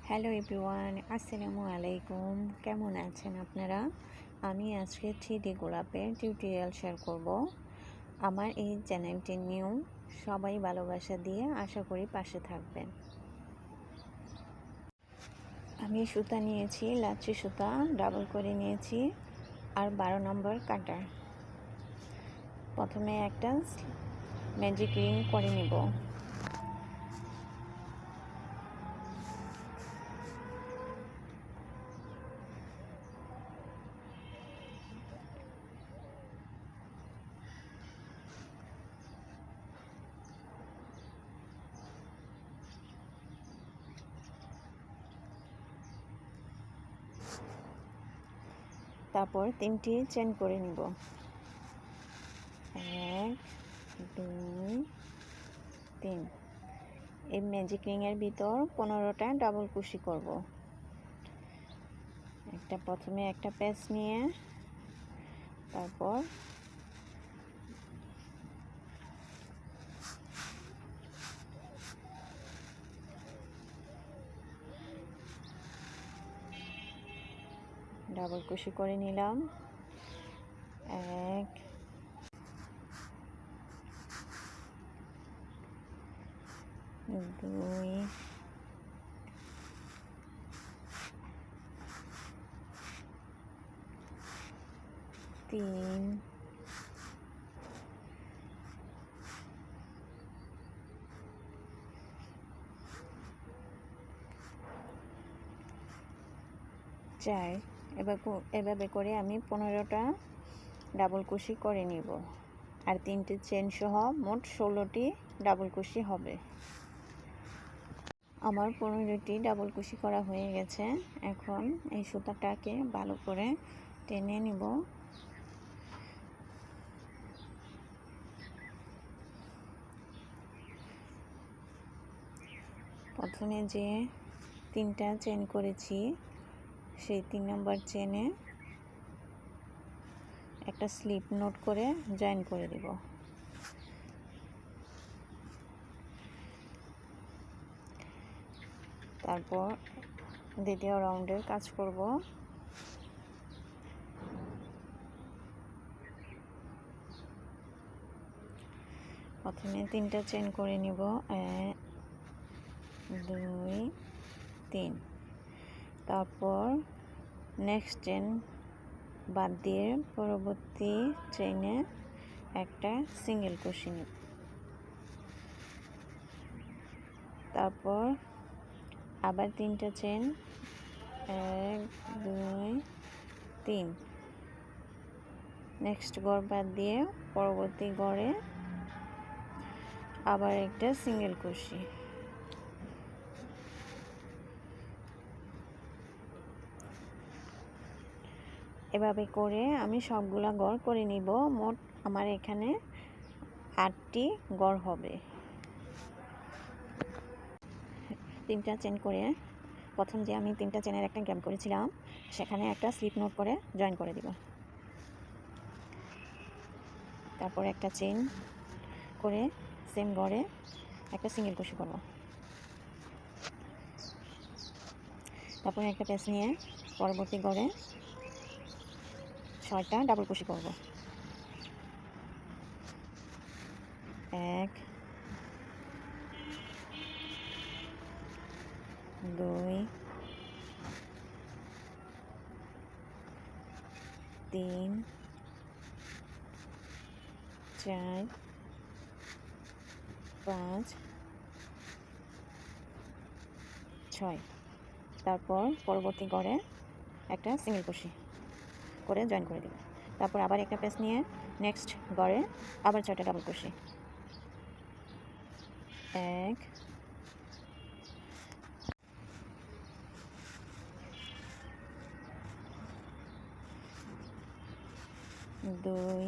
Hello everyone, আসসালামু আলাইকুম। কেমন আছেন আপনারা? আমি আজকে 3D গোলাপের টিউটোরিয়াল শেয়ার করব। আমার এই চ্যানেলটি নিউ, সবাই ভালোবাসা দিয়ে আশা করি পাশে থাকবেন। আমি সুতা নিয়েছি, লাচ্ছি সুতা ডাবল করে নিয়েছি আর 12 নম্বর কাটার। প্রথমে একটা ম্যাজিক রিং করে নেব। তারপর 3টি চেন করে নিব। 1 2 3। এই ম্যাজিক রিংয়ের ভিতর 15টা ডাবল কুশি করব। প্রথমে একটা প্যাচ নিয়ে তারপর ডাবল কুশি করে নিলাম। 1 2 3 4। এভাবে করে আমি 15টা ডাবল কুশি করে নিব। আর 3টে চেন সহ মোট 16টি ডাবল কুশি হবে। আমার 15টি ডাবল কুশি করা হয়ে গেছে। এখন এই সুতাটাকে ভালো করে টেনে নিব। প্রথমে যে 3টা চেন করেছি সেই 3 নম্বর চেনে একটা স্লিপ নোট করে জয়েন করে দেব। তারপর দ্বিতীয় রাউন্ডের কাজ করব। প্রথমে 3টা চেন করে নিব। 1 2 3। তারপর নেক্সট চেন বাদ দিয়ে পরবর্তী চেইনে একটা সিঙ্গেল কুশি নেব। তারপর আবার 3টা চেন 1 2 3। নেক্সট ঘর বাদ দিয়ে পরবর্তী ঘরে আবার একটা সিঙ্গেল কুশি। এভাবে করে আমি সবগুলা ঘর করে নিব। মোট আমার এখানে 8টি ঘর হবে। 3টা চেন করে প্রথম যে আমি 3টা চেনের একটা গ্যাপ করেছিলাম সেখানে একটা স্লিপ নোট করে জয়েন করে দিব। তারপর একটা চেন করে সেম ঘরে একটা সিঙ্গেল কুশি করব। তারপর একটা প্যাচ নিয়ে পরবর্তী ঘরে 6টা ডাবল কুশি করব। 1 2 3 4 5 6। তারপর পরবর্তী ঘরে একটা সিঙ্গেল কুশি করে জয়েন করে দেব। তারপর আবার একটা প্যাচ নিয়ে নেক্সট ঘরে আবার 6টা ডাবল কুশি। 1 2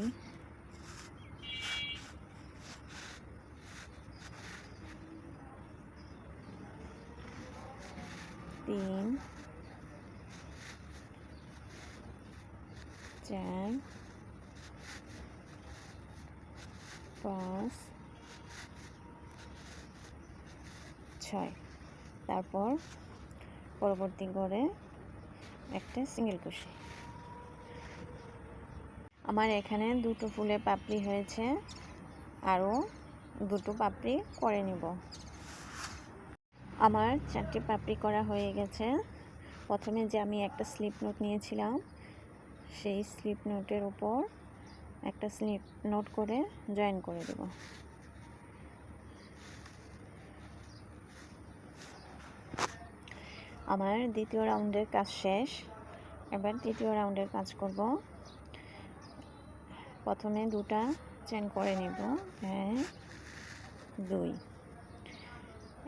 3 4 5 6। তারপর পরবর্তী ঘরে একটা সিঙ্গেল কুশি। আমার এখানে দুটো ফুলের পাপড়ি হয়েছে, আরও দুটো পাপড়ি করে নিব। আমার 4টি পাপড়ি করা হয়ে গেছে। প্রথমে যে আমি একটা স্লিপ নোট নিয়েছিলাম, সেই স্লিপ নোটের উপর একটা স্লিপ নোট করে জয়েন করে দেব। আমার দ্বিতীয় রাউন্ডের কাজ শেষ। এবার তৃতীয় রাউন্ডের কাজ করব। প্রথমে দুটা চেন করে নিব, 1 2।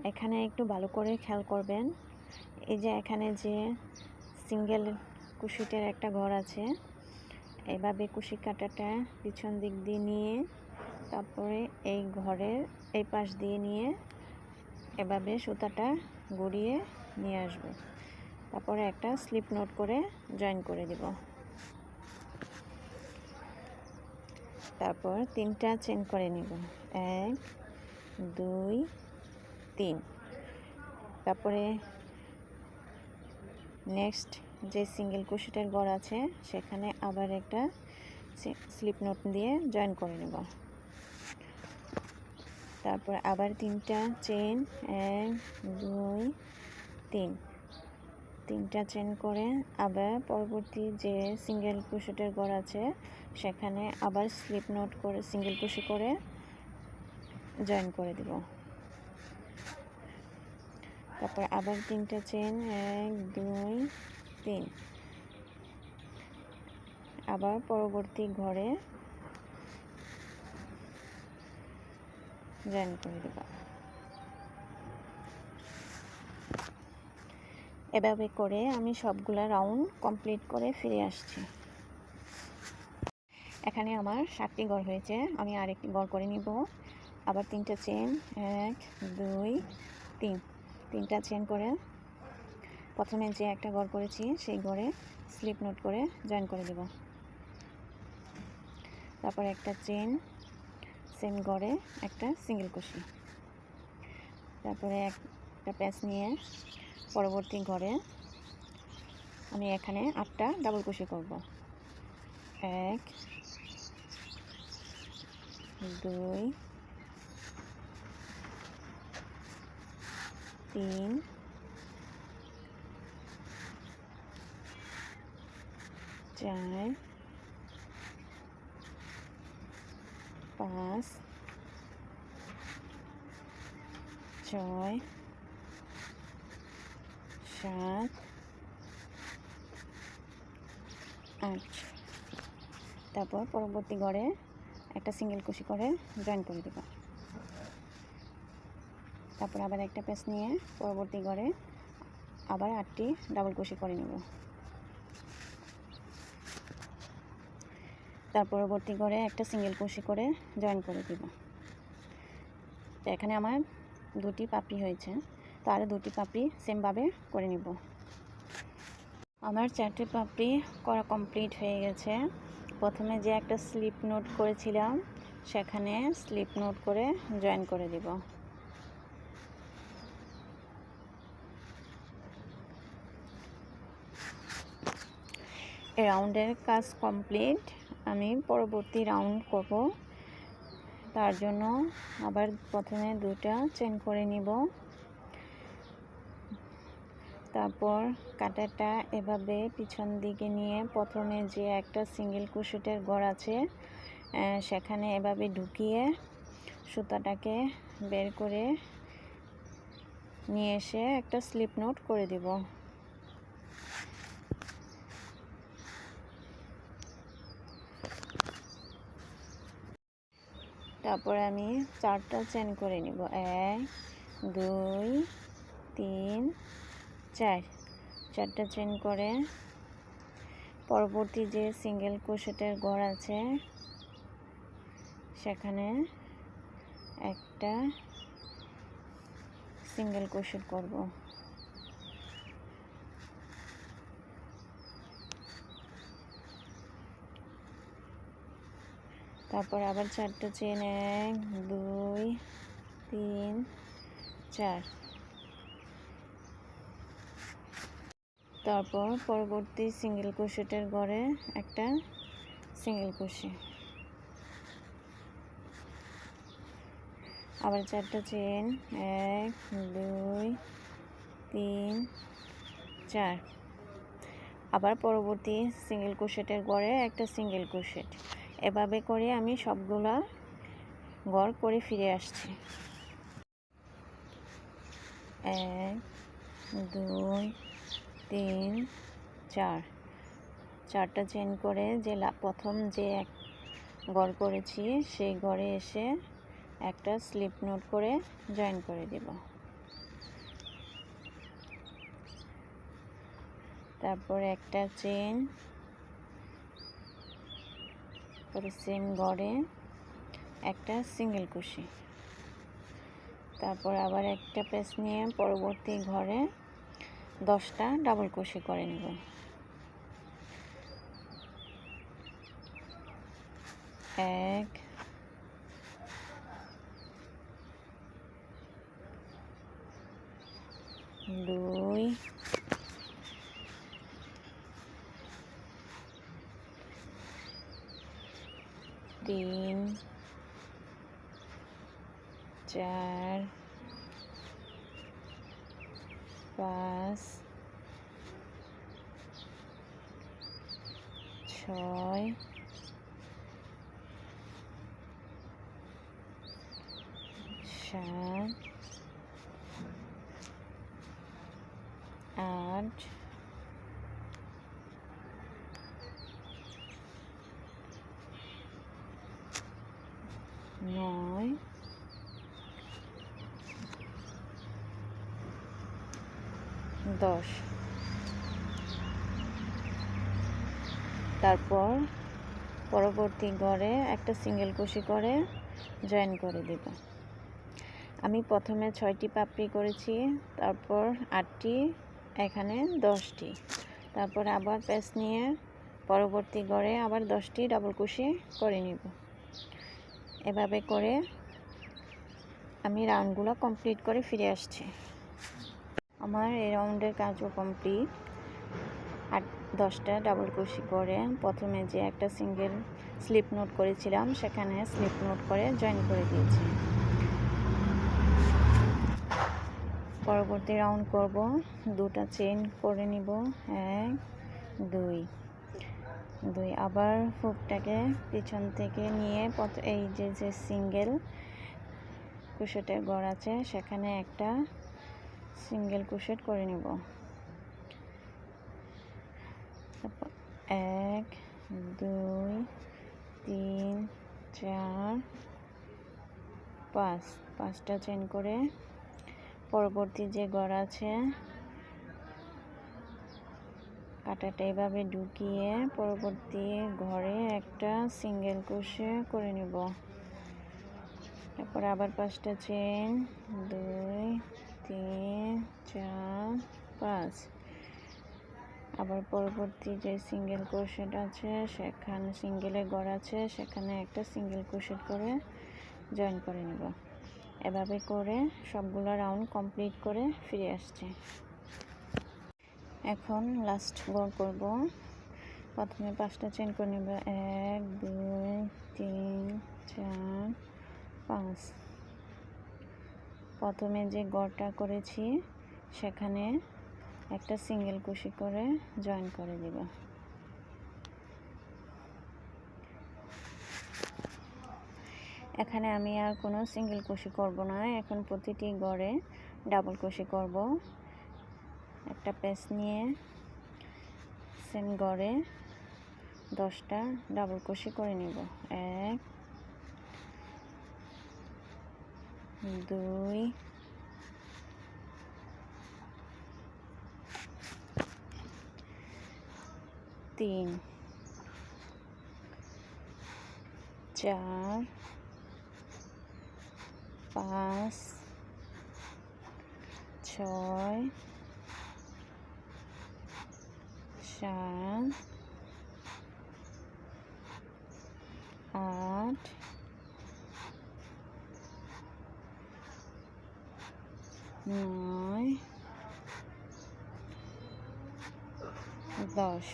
এখানে একটু ভালো করে খেয়াল করবেন, এই যে এখানে যে সিঙ্গেল কুশিটার একটা ঘর আছে, এভাবে কুশি কাঁটাটা পিছন দিক দিয়ে নিয়ে তারপরে এই ঘরের এই পাশ দিয়ে নিয়ে এভাবে সুতাটা গড়িয়ে নিয়ে আসবে। তারপরে একটা স্লিপ নোট করে জয়েন করে দিব। তারপর 3টা চেন করে নিব, 1 2 3। তারপরে নেক্সট যে সিঙ্গেল কুশিটার ঘর আছে সেখানে আবার একটা স্লিপ নোট দিয়ে জয়েন করে নেব। তারপর আবার 3টা চেন, 1 2 3। 3টা চেন করে আবার পরবর্তী যে সিঙ্গেল কুশিটার ঘর আছে সেখানে আবার স্লিপ নোট করে সিঙ্গেল কুশি করে জয়েন করে দিব। তারপর আবার 3টা চেন, 1 2 3। আবার পরবর্তী ঘরে জয়েন করে দেব। এভাবে করে আমি সবগুলা রাউন্ড কমপ্লিট করে ফিরে আসছি। এখানে আমার 7টি ঘর হয়েছে, আমি আরেকটি ঘর করে নিব। আবার 3টা চেন, 1 2 3। 3টা চেন করে প্রথমে যে একটা ঘর করেছি সেই ঘরে স্লিপ নোট করে জয়েন করে দেব। তারপর একটা চেন, সেম ঘরে একটা সিঙ্গেল কুশি। তারপরে একটা প্যাচ নিয়ে পরবর্তী ঘরে আমি এখানে 8টা ডাবল কুশি করব। 1 2 3 4 5 6 7 8। তারপর পরবর্তী ঘরে একটা সিঙ্গেল কুশি করে জয়েন করে দেব। তারপর আবার একটা প্যাচ নিয়ে পরবর্তী ঘরে আবার 8টি ডাবল কুশি করে নেব। তার পরবর্তী ঘরে একটা সিঙ্গেল কুশি করে জয়েন করে দেব। তো এখানে আমার 2টি পাপড়ি হয়েছে, তো আরও 2টি পাপড়ি সেমভাবে করে নেব। আমার 4টি পাপড়ি করা কমপ্লিট হয়ে গেছে। প্রথমে যে একটা স্লিপ নোট করেছিলাম সেখানে স্লিপ নোট করে জয়েন করে দেব। এই রাউন্ডের কাজ কমপ্লিট। আমি পরবর্তী রাউন্ড করব, তার জন্য আবার প্রথমে 2টা চেন করে নিব। তারপর কাঁটাটা এভাবে পিছন দিকে নিয়ে প্রথমে যে একটা সিঙ্গেল কুশিটের ঘর আছে সেখানে এভাবে ঢুকিয়ে সুতাটাকে বের করে নিয়ে এসে একটা স্লিপ নোট করে দেব। তারপরে আমি 4টা চেন করে নিব, 1 2 3 4। 4টা চেন করে পরবর্তী যে সিঙ্গেল ক্রোশেটের ঘর আছে সেখানে একটা সিঙ্গেল ক্রোশেট করব। তারপর আবার 4টা চেন, 1 2 3 4। তারপর পরবর্তী সিঙ্গেল ক্রোশেটের ঘরে একটা সিঙ্গেল ক্রোশে, আবার 4টা চেন, 1 2 3 4, আবার পরবর্তী সিঙ্গেল ক্রোশেটের ঘরে একটা সিঙ্গেল ক্রোশেট। এভাবে করে আমি সবগুলা ঘর করে ফিরে আসছি। 1 2 3 4, 4টা চেন করে যে প্রথম যে ঘর করেছি সেই ঘরে এসে একটা স্লিপ নোট করে জয়েন করে দেব। তারপর একটা চেন, পরে সেম ঘরে একটা সিঙ্গেল ক্রোশে, তারপর আবার একটা পেঁচ নিয়ে পরবর্তী ঘরে 10টা ডাবল ক্রোশে করে নেব। 1 2 3 4 5 6 7 8 9 10। তারপর পরবর্তী ঘরে একটা সিঙ্গেল ক্রোশে করে জয়েন করে দেব। আমি প্রথমে 6টি পাপড়ি করেছি, তারপর 8টি, এখানে 10টি, তারপর আবার পেঁচ নিয়ে পরবর্তী ঘরে আবার 10টি ডাবল ক্রোশে করে নিব। এভাবে করে আমি রাউন্ডগুলো কমপ্লিট করে ফিরে আসছি। আমার এই রাউন্ডের কাজও কমপ্লিট। 10টা ডাবল ক্রোশে করে প্রথমে যে একটা সিঙ্গেল স্লিপ নোট করেছিলাম সেখানে স্লিপ নোট করে জয়েন করে দিয়েছি। পরবর্তী রাউন্ড করব, 2টা চেন করে নিব, 1 2 2, আবার হুকটাকে পিছন থেকে নিয়ে এই যে সিঙ্গেল ক্রোশেটের ঘর আছে সেখানে একটা সিঙ্গেল ক্রোশেট করে নিব। তারপর 1 2 3 4 5, 5টা চেন করে পরবর্তী যে ঘর আছে কাঁটাটা এভাবে ঢুকিয়ে পরবর্তী ঘরে একটা সিঙ্গেল ক্রোশে করে নেব। তারপর আবার 5টা চেন, 2 3 4 5, আবার পরবর্তী যে সিঙ্গেল ক্রোশেট আছে সেখানে সিঙ্গেলের ঘর আছে সেখানে একটা সিঙ্গেল ক্রোশেট করে জয়েন করে নেব। এভাবে করে সবগুলো রাউন্ড কমপ্লিট করে ফিরে আসছে। এখন লাস্ট ঘর করব। প্রথমে 5টা চেন করে নেব, 1 2 3 4 5। প্রথমে যে ঘরটা করেছি সেখানে একটা সিঙ্গেল ক্রোশে করে জয়েন করে দেব। এখানে আমি আর কোনো সিঙ্গেল ক্রোশে করব না, এখন প্রতিটি ঘরে ডাবল ক্রোশে করব। একটা পেঁচ নিয়ে সেম ঘরে 10টা ডাবল ক্রোশে করে নেব, 1 2 3 4 5 6 7 8 9 10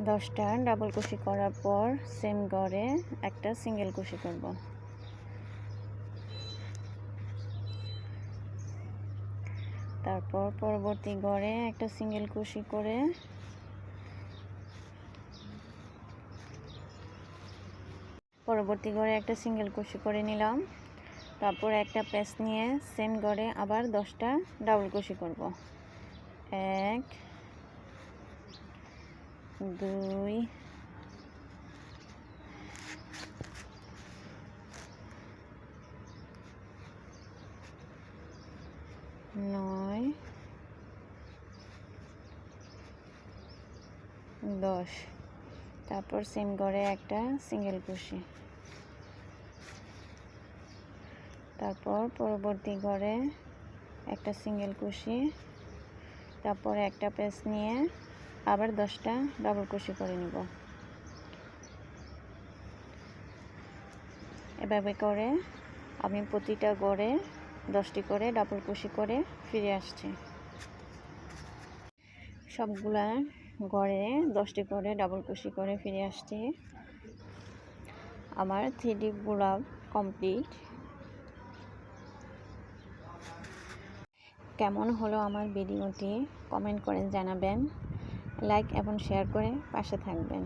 10টা ডাবল কুশি করার পর সেম ঘরে একটা সিঙ্গেল কুশি করব। তারপর পরবর্তী ঘরে একটা সিঙ্গেল কুশি করে নিলাম। তারপর একটা প্যাচ নিয়ে সেম ঘরে আবার 10টা ডাবল কুশি করব। 1 2 9 10। তারপর সেম ঘরে একটা সিঙ্গেল কুশি। তারপর পরবর্তী ঘরে একটা সিঙ্গেল কুশি, তারপর একটা প্যাচ নিয়ে আবার 10টা ডাবল কুশি করে নিব। এভাবে করে আমি প্রতিটা ঘরে 10টি করে ডাবল কুশি করে ফিরে আসছি। সবগুলা ঘরে 10টি করে ডাবল কুশি করে ফিরে আসছি। আমার 3D গোলাপ কমপ্লিট। কেমন হলো আমার ভিডিওটি কমেন্ট করে জানাবেন, লাইক এবং শেয়ার করে পাশে থাকবেন।